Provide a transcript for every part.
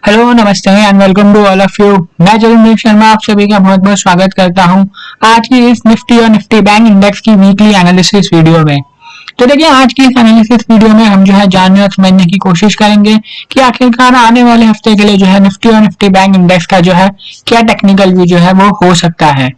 Hello नमस्ते and welcome to all of you. मैं जतिन शर्मा आप सभी का बहुत बहुत स्वागत करता हूं आज की इस निफ्टी और निफ्टी बैंक इंडेक्स की वीकली एनालिसिस वीडियो में। तो देखिए आज की इस एनालिसिस वीडियो में हम जो है जानने और समझने की कोशिश करेंगे कि आखिरकार आने वाले हफ्ते के लिए जो है निफ्टी और निफ्टी बैंक इंडेक्स का जो है क्या टेक्निकल व्यू जो है वो हो सकता है।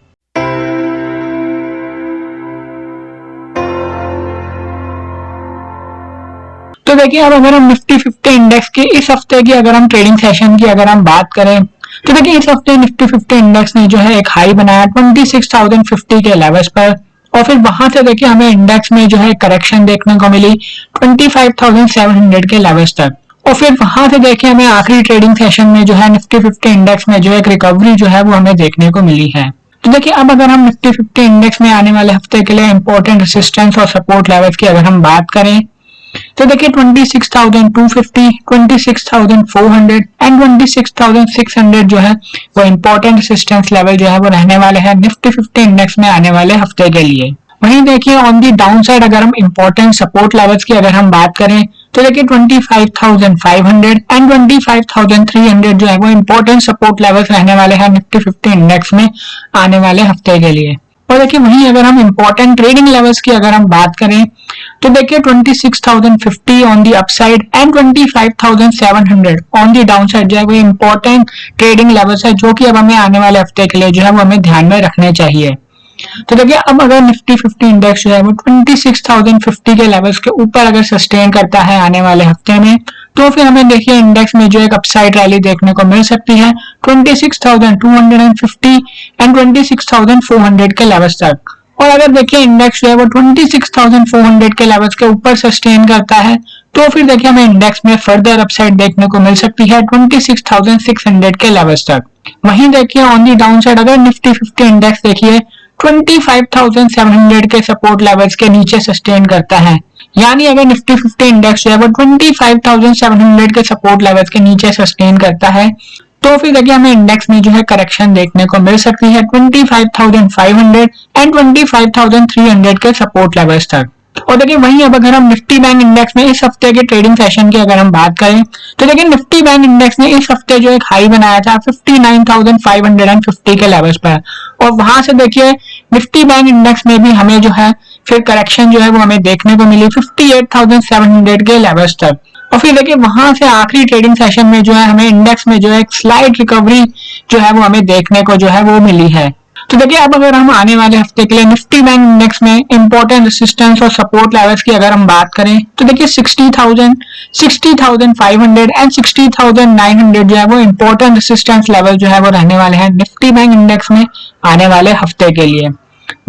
तो देखिए अब अगर हम निफ्टी 50 इंडेक्स के इस हफ्ते की अगर हम ट्रेडिंग सेशन की अगर हम बात करें तो देखिए इस हफ्ते निफ्टी 50 इंडेक्स ने जो है एक हाई बनाया 26,050 के लेवल्स पर और फिर वहां से देखिए हमें इंडेक्स में जो है करेक्शन देखने को मिली 25,700 के लेवल्स तक और फिर वहां से देखिए हमें आखिरी ट्रेडिंग सेशन में जो है निफ्टी 50 इंडेक्स में जो एक रिकवरी जो है वो हमें देखने को मिली है। तो देखिए अब अगर हम निफ्टी 50 इंडेक्स में आने वाले हफ्ते के लिए इंपॉर्टेंट रेजिस्टेंस और सपोर्ट लेवल्स की अगर हम बात करें तो देखिए 26,250, 26,400 एंड 26,600 जो है वो इंपॉर्टेंट रेजिस्टेंस लेवल जो है वो रहने वाले हैं निफ्टी 50 इंडेक्स में आने वाले हफ्ते के लिए। वहीं देखिए ऑन दी डाउन साइड अगर हम इंपॉर्टेंट सपोर्ट लेवल्स की अगर हम बात करें तो देखिए 25,500 एंड 25,300 जो है वो इंपॉर्टेंट सपोर्ट लेवल्स रहने वाले हैं निफ्टी 50 इंडेक्स में आने वाले हफ्ते के लिए। और देखिए वहीं अगर हम इंपॉर्टेंट ट्रेडिंग लेवल्स की अगर हम बात करें तो देखिए 26,050 on the upside and 25,700 on the down side जो है वो इंपॉर्टेंट ट्रेडिंग लेवल्स है जो कि अब हमें आने वाले हफ्ते के लिए जो है वो हमें ध्यान में रखने चाहिए। तो देखिए अब अगर निफ्टी 50 इंडेक्स जो है वो 26,050 के लेवल्स के ऊपर अगर सस्टेन करता है आने वाले हफ्ते में तो फिर हमें देखिए इंडेक्स में जो एक अपसाइड रैली देखने को मिल सकती है 26,250 एंड 26,400 के लेवल्स तक। और अगर देखिए इंडेक्स जो है वो 26,400 के लेवल्स के ऊपर सस्टेन करता है तो फिर देखिए हमें इंडेक्स में फर्दर अपसाइड देखने को मिल सकती है 26,600 के लेवल्स तक। वहीं देखिए ऑन दी डाउन साइड अगर निफ्टी 50 इंडेक्स देखिए 25,700 के सपोर्ट लेवल्स के नीचे सस्टेन करता है, यानी अगर निफ्टी 50 इंडेक्स जो है वो 25,700 के सपोर्ट लेवल्स के नीचे सस्टेन करता है तो फिर देखिए हमें इंडेक्स में जो है करेक्शन देखने को मिल सकती है 25,500 एंड 25,300 के सपोर्ट लेवल्स तक। और देखिए वहीं अब अगर हम निफ्टी बैंक इंडेक्स में इस हफ्ते के ट्रेडिंग सेशन की अगर हम बात करें तो देखिए निफ्टी बैंक इंडेक्स ने इस हफ्ते जो एक हाई बनाया था 59,550 के लेवल्स पर और वहां से देखिए निफ्टी बैंक इंडेक्स में भी हमें जो है फिर करेक्शन जो है वो हमें देखने को मिली 58,700 के लेवल्स तक और फिर देखिए वहां से आखिरी ट्रेडिंग सेशन में जो है हमें इंडेक्स में जो है एक स्लाइड रिकवरी जो है वो हमें देखने को जो है वो मिली है। तो देखिए अब अगर हम आने वाले हफ्ते के लिए निफ्टी बैंक इंडेक्स में इंपॉर्टेंट रेजिस्टेंस और सपोर्ट लेवल्स की अगर हम बात करें तो देखिए 60,000, 60,500 एंड 60,900 जो है वो इंपॉर्टेंट रेजिस्टेंस लेवल जो है वो रहने वाले हैं निफ्टी बैंक इंडेक्स में आने वाले हफ्ते के लिए।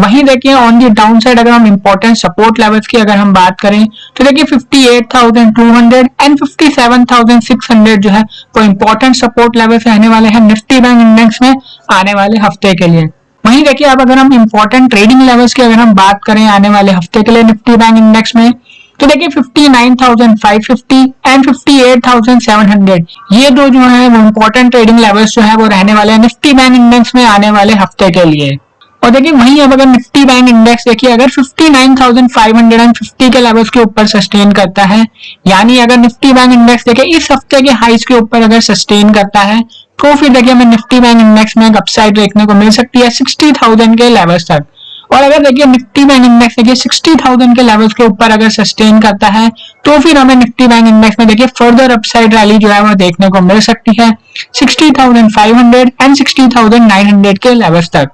वहीं देखिए ऑन दी डाउन साइड अगर हम इंपॉर्टेंट सपोर्ट लेवल्स की अगर हम बात करें तो देखिए 58,200 एंड 57,600 जो है वो इंपॉर्टेंट सपोर्ट लेवल्स रहने वाले हैं निफ्टी बैंक इंडेक्स में आने वाले हफ्ते के लिए। वहीं देखिए अब अगर हम इंपॉर्टेंट ट्रेडिंग लेवल्स की अगर हम बात करें आने वाले हफ्ते के लिए निफ्टी बैंक इंडेक्स में तो देखिए 59,550 एंड 58,700 ये दो जो है वो इंपॉर्टेंट ट्रेडिंग लेवल्स जो है वो रहने वाले हैं निफ्टी बैंक इंडेक्स में आने वाले हफ्ते के लिए। और देखिए वहीं अब अगर निफ्टी बैंक इंडेक्स देखिए अगर 59,550 के लेवल्स के ऊपर सस्टेन करता है, यानी अगर निफ्टी बैंक इंडेक्स देखिए इस हफ्ते के हाइस के ऊपर अगर सस्टेन करता है तो फिर देखिए हमें निफ्टी बैंक इंडेक्स में एक अपसाइड देखने को मिल सकती है 60,000 के लेवल्स तक। और अगर देखिए निफ्टी बैंक इंडेक्स देखिए 60,000 के लेवल्स के ऊपर अगर सस्टेन करता है तो फिर हमें निफ्टी बैंक इंडेक्स में देखिए फर्दर अपसाइड रैली जो है वो देखने को मिल सकती है 60,500 एंड 60,900 के लेवल्स तक।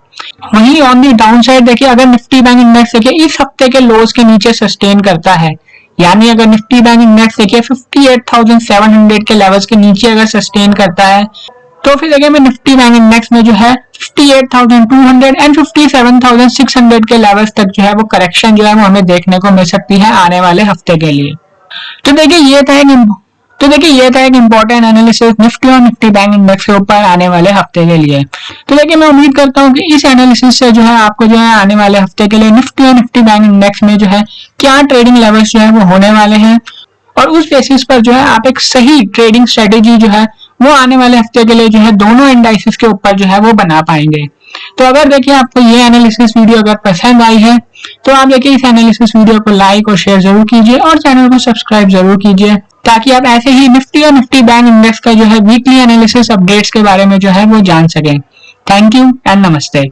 वहीं ऑन दी डाउन साइड देखिए अगर निफ्टी बैंक इंडेक्स देखिए इस हफ्ते के लोज के नीचे सस्टेन करता है, यानी अगर निफ्टी बैंक इंडेक्स देखिए 58,700 के लेवल्स के नीचे अगर सस्टेन करता है तो फिर देखिए हमें निफ्टी बैंक इंडेक्स में जो है 58,200 एंड 57,600 के लेवल्स तक जो है वो करेक्शन जो है वो हमें देखने को मिल सकती है आने वाले हफ्ते के लिए। तो देखिए ये था एक इंपॉर्टेंट एनालिसिस निफ्टी और निफ्टी बैंक इंडेक्स के ऊपर आने वाले हफ्ते के लिए। तो देखिए मैं उम्मीद करता हूँ कि इस एनालिसिस से जो है आपको जो है आने वाले हफ्ते के लिए निफ्टी और निफ्टी बैंक इंडेक्स में जो है क्या ट्रेडिंग लेवल्स जो है वो होने वाले हैं और उस बेसिस पर जो है आप एक सही ट्रेडिंग स्ट्रेटेजी जो है वो आने वाले हफ्ते के लिए जो है दोनों इंडाइसेस के ऊपर जो है वो बना पाएंगे। तो अगर देखिए आपको ये एनालिसिस वीडियो अगर पसंद आई है तो आप देखिए इस एनालिसिस वीडियो को लाइक और शेयर जरूर कीजिए और चैनल को सब्सक्राइब जरूर कीजिए, ताकि आप ऐसे ही निफ्टी और निफ्टी बैंक इंडेक्स का जो है वीकली एनालिसिस अपडेट्स के बारे में जो है वो जान सकें। थैंक यू एंड नमस्ते।